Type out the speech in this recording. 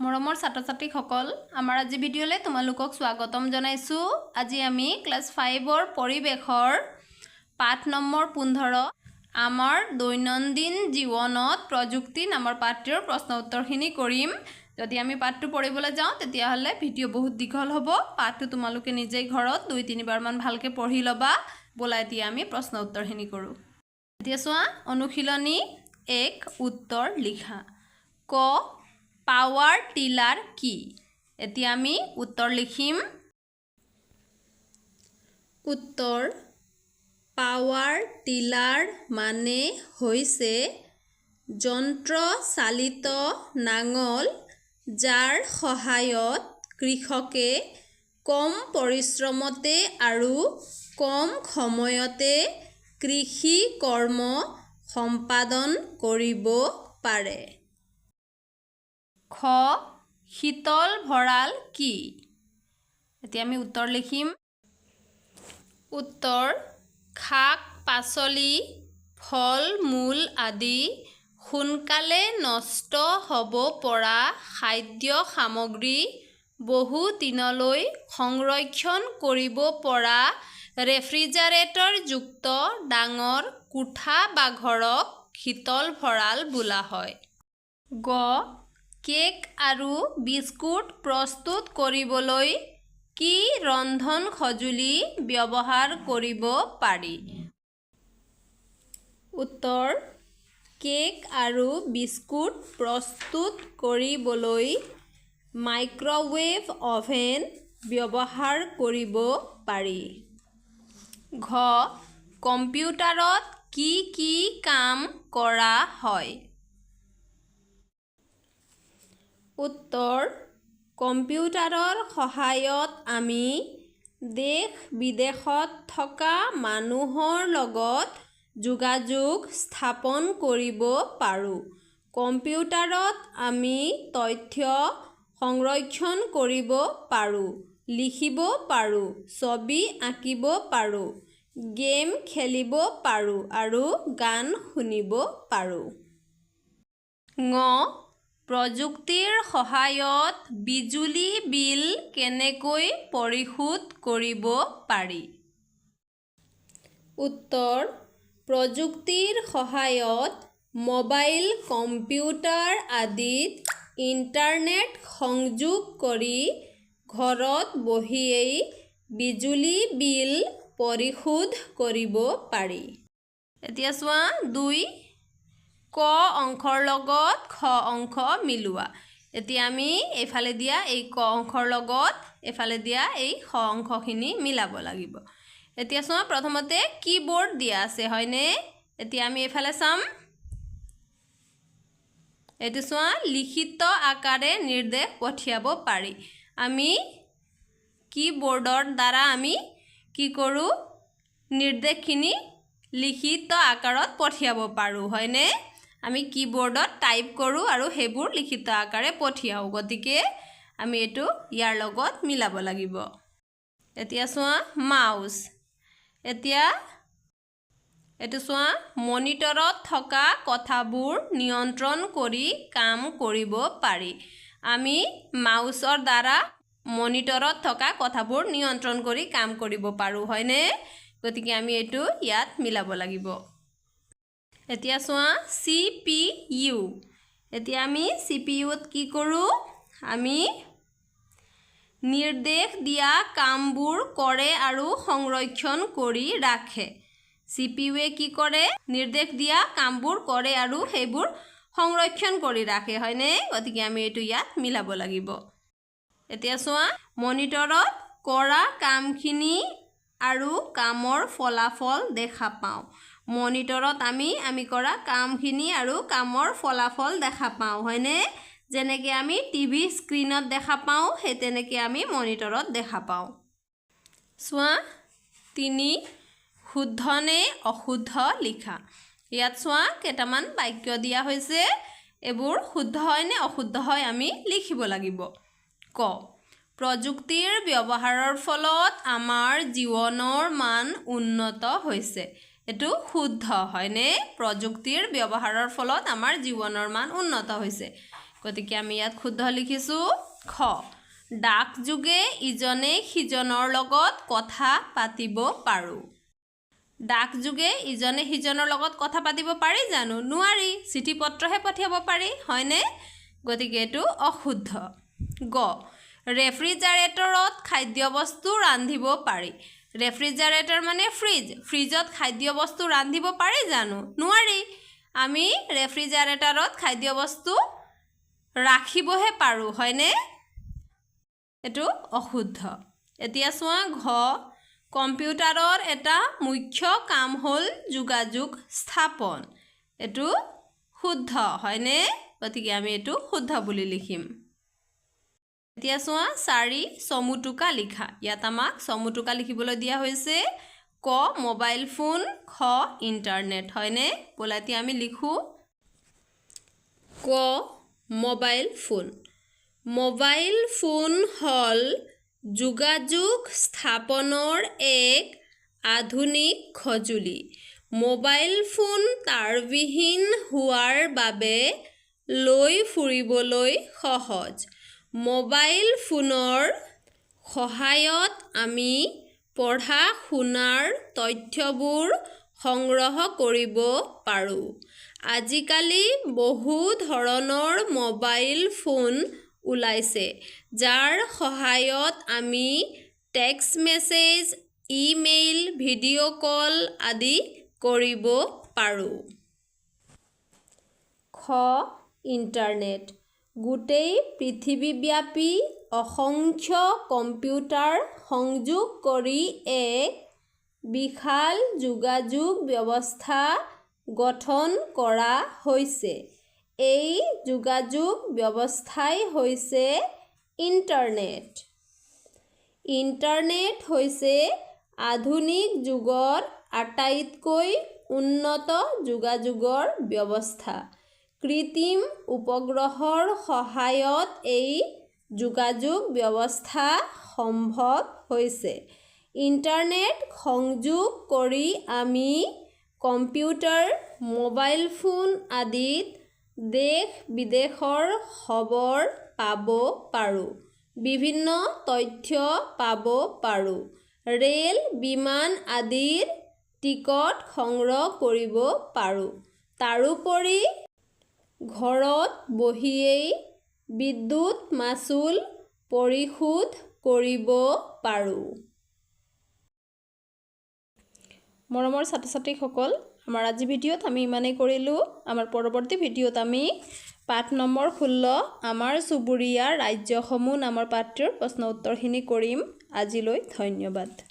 মৰমৰ ছাত্ৰ-ছাত্ৰীসকল আমাৰ আজি ভিডিঅ'লে তোমালোকক স্বাগতম জনাইছোঁ। আজি আমি ক্লাছ 5ৰ পৰিৱেশৰ পাঠ নম্বৰ 15 আমাৰ দৈনন্দিন জীৱনত প্ৰযুক্তি নামৰ পাঠটোৰ প্ৰশ্ন উত্তৰখিনি কৰিম। যদি আমি পাঠটো পঢ়িবলৈ যাওঁ তেতিয়াহ'লে ভিডিঅ' বহুত দীঘল হ'ব। পাঠটো তোমালোকে নিজেই ঘৰত 2-3 বাৰমান ভালকৈ পঢ়ি ল'বা। ব'লা এতিয়া আমি প্ৰশ্ন উত্তৰখিনি কৰোঁ। এতিয়া চোৱা, অনুশীলনী 1 উত্তৰ লিখা। ক পাৱাৰ টিলাৰ কি? এতিয়া আমি উত্তৰ লিখিম। উত্তৰ পাৱাৰ টিলাৰ মানে হৈছে যন্ত্ৰচালিত নাঙল যাৰ সহায়ত কৃষকে কম পৰিশ্ৰমতে আৰু কম সময়তে কৃষি কৰ্ম সম্পাদন কৰিব পাৰে। খ শীতল ভঁৰাল কি? এতিয়া আমি উত্তৰ লিখিম। উত্তৰ শাক-পাচলি, ফল-মূল আদি সোনকালে নষ্ট হ'ব পৰা খাদ্য সামগ্ৰী বহু দিনলৈ সংৰক্ষণ কৰিব পৰা ৰেফ্ৰিজাৰেটৰযুক্ত ডাঙৰ কোঠা বা ঘৰক শীতল ভঁৰাল বোলা হয়। গ কেক আৰু বিস্কুট প্ৰস্তুত কৰিবলৈ কি ৰন্ধন সঁজুলি ব্যৱহাৰ কৰিব পাৰি? উত্তৰ কেক আৰু বিস্কুট প্ৰস্তুত কৰিবলৈ মাইক্ৰৱেভ অভেন ব্যৱহাৰ কৰিব পাৰি। ঘ কম্পিউটাৰত কি কি কাম কৰা হয়? উত্তৰ কম্পিউটাৰৰ সহায়ত আমি দেশ-বিদেশত থকা মানুহৰ লগত যোগাযোগ স্থাপন কৰিব পাৰোঁ। কম্পিউটাৰত আমি তথ্য সংৰক্ষণ কৰিব পাৰোঁ, লিখিব পাৰোঁ, ছবি আঁকিব পাৰোঁ, গেম খেলিব পাৰোঁ আৰু গান শুনিব পাৰোঁ। ঙ প্ৰযুক্তিৰ সহায়ত বিজুলী বিল কেনেকৈ পৰিশোধ কৰিব পাৰি? উত্তৰ প্ৰযুক্তিৰ সহায়ত মোবাইল কম্পিউটাৰ আদিত ইণ্টাৰনেট সংযোগ কৰি ঘৰত বহিয়েই বিজুলী বিল পৰিশোধ কৰিব পাৰি। এতিয়া চোৱা, 2 ক অংশৰ লগত খ অংশ মিলোৱা। এতিয়া আমি এইফালে দিয়া এই ক অংশৰ লগত এইফালে দিয়া এই খ অংশখিনি মিলাব লাগিব। এতিয়া চোৱা, প্ৰথমতে কীবৰ্ড দিয়া আছে হয়নে? এতিয়া আমি এইফালে চাম। এইটো চোৱা, লিখিত আকাৰে নিৰ্দেশ পঠিয়াব পাৰি। আমি কীবৰ্ডৰ দ্বাৰা আমি কি কৰোঁ? নিৰ্দেশখিনি লিখিত আকাৰত পঠিয়াব পাৰোঁ হয়নে? আমি কীবৰ্ডত টাইপ কৰোঁ আৰু সেইবোৰ লিখিত আকাৰে পঠিয়াওঁ। গতিকে আমি এইটো ইয়াৰ লগত মিলাব লাগিব। এতিয়া চোৱা, মাউচ। এতিয়া এইটো চোৱা, মনিটৰত থকা কথাবোৰ নিয়ন্ত্ৰণ কৰি কাম কৰিব পাৰি। আমি মাউচৰ দ্বাৰা মনিটৰত থকা কথাবোৰ নিয়ন্ত্ৰণ কৰি কাম কৰিব পাৰোঁ হয়নে? গতিকে আমি এইটো ইয়াত মিলাব লাগিব। এতিয়া চোৱা, CPU। এতিয়া আমি CPUত কি কৰোঁ? আমি নিৰ্দেশ দিয়া কামবোৰ কৰে আৰু সংৰক্ষণ কৰি ৰাখে। CPUৱে কি কৰে? নিৰ্দেশ দিয়া কামবোৰ কৰে আৰু সেইবোৰ সংৰক্ষণ কৰি ৰাখে হয়নে? গতিকে আমি এইটো ইয়াত মিলাব লাগিব। এতিয়া চোৱা, মনিটৰত কৰা কামখিনি আৰু কামৰ ফলাফল দেখা পাওঁ। মনিটৰত আমি কৰা কামখিনি আৰু কামৰ ফলাফল দেখা পাওঁ হয়নে? যেনেকৈ আমি টিভি স্ক্ৰীণত দেখা পাওঁ সেই তেনেকৈ আমি মনিটৰত দেখা পাওঁ। চোৱা, 3 শুদ্ধ নে অশুদ্ধ লিখা। ইয়াত চোৱা, কেইটামান বাক্য দিয়া হৈছে। এইবোৰ শুদ্ধ হয় নে অশুদ্ধ হয় আমি লিখিব লাগিব। ক প্ৰযুক্তিৰ ব্যৱহাৰৰ ফলত আমাৰ জীৱনৰ মান উন্নত হৈছে। এইটো শুদ্ধ হয়নে? প্ৰযুক্তিৰ ব্যৱহাৰৰ ফলত আমাৰ জীৱনৰ মান উন্নত হৈছে। গতিকে আমি ইয়াত শুদ্ধ লিখিছোঁ খ ডাক যোগে ইজনে সিজনৰ লগত কথা পাতিব পাৰোঁ ডাক যোগে ইজনে সিজনৰ লগত কথা পাতিব পাৰি জানো নোৱাৰি চিঠি পত্ৰহে পঠিয়াব পাৰি হয়নে গতিকে এইটো অশুদ্ধ গ ৰেফ্ৰিজাৰেটৰত খাদ্যবস্তু ৰান্ধিব পাৰি ৰেফ্ৰিজাৰেটৰ মানে ফ্ৰিজত খাদ্যবস্তু ৰান্ধিব পাৰি জানো নোৱাৰি আমি ৰেফ্ৰিজাৰেটৰত খাদ্যবস্তু ৰাখিবহে পাৰোঁ হয়নে এইটো অশুদ্ধ এতিয়া চোৱা ঘ কম্পিউটাৰৰ এটা মুখ্য কাম হ'ল যোগাযোগ স্থাপন এইটো শুদ্ধ হয়নে গতিকে আমি এইটো শুদ্ধ বুলি লিখিম এতিয়া চোৱা 4 চমুটোকা লিখা ইয়াত আমাক চমুটোকা লিখিবলৈ দিয়া হৈছে ক মোবাইল ফোন খ ইণ্টাৰনেট হয়নে ব'লা এতিয়া আমি লিখোঁ ক মোবাইল ফোন হ'ল যোগাযোগ স্থাপনৰ এক আধুনিক সঁজুলি মোবাইল ফোন তাঁৰবিহীন হোৱাৰ বাবে লৈ ফুৰিবলৈ সহজ মোবাইল ফোনৰ সহায়ত আমি পঢ়া শুনাৰ তথ্যবোৰ সংগ্ৰহ কৰিব পাৰোঁ আজিকালি বহু ধৰণৰ মোবাইল ফোন ওলাইছে যাৰ সহায়ত আমি টেক্সট মেছেজ ইমেইল ভিডিঅ' কল আদি কৰিব পাৰোঁ খ ইণ্টাৰনেট গোটেই পৃথিৱীব্যাপী অসংখ্য কম্পিউটাৰ সংযোগ কৰি এক বিশাল যোগাযোগ ব্যৱস্থা গঠন কৰা হৈছে এই যোগাযোগ ব্যৱস্থাই হৈছে ইণ্টাৰনেট হৈছে আধুনিক যুগৰ আটাইতকৈ উন্নত যোগাযোগৰ ব্যৱস্থা কৃত্ৰিম উপগ্ৰহৰ সহায়ত এই যোগাযোগ ব্যৱস্থা সম্ভৱ হৈছে ইণ্টাৰনেট সংযোগ কৰি আমি কম্পিউটাৰ মোবাইল ফোন আদিত দেশ বিদেশৰ খবৰ পাব পাৰোঁ বিভিন্ন তথ্য পাব পাৰোঁ ৰেল বিমান আদিৰ টিকট সংগ্ৰহ কৰিব পাৰোঁ তাৰোপৰি ঘৰত বহিয়েই বিদ্যুৎ মাচুল পৰিশোধ কৰিব পাৰোঁ মৰমৰ ছাত্ৰ ছাত্ৰীসকল আমাৰ আজি ভিডিঅ'ত আমি ইমানেই কৰিলোঁ আমাৰ পৰৱৰ্তী ভিডিঅ'ত আমি পাঠ নম্বৰ 16 আমাৰ চুবুৰীয়া ৰাজ্যসমূহ নামৰ পাঠটোৰ প্ৰশ্ন উত্তৰখিনি কৰিম আজিলৈ ধন্যবাদ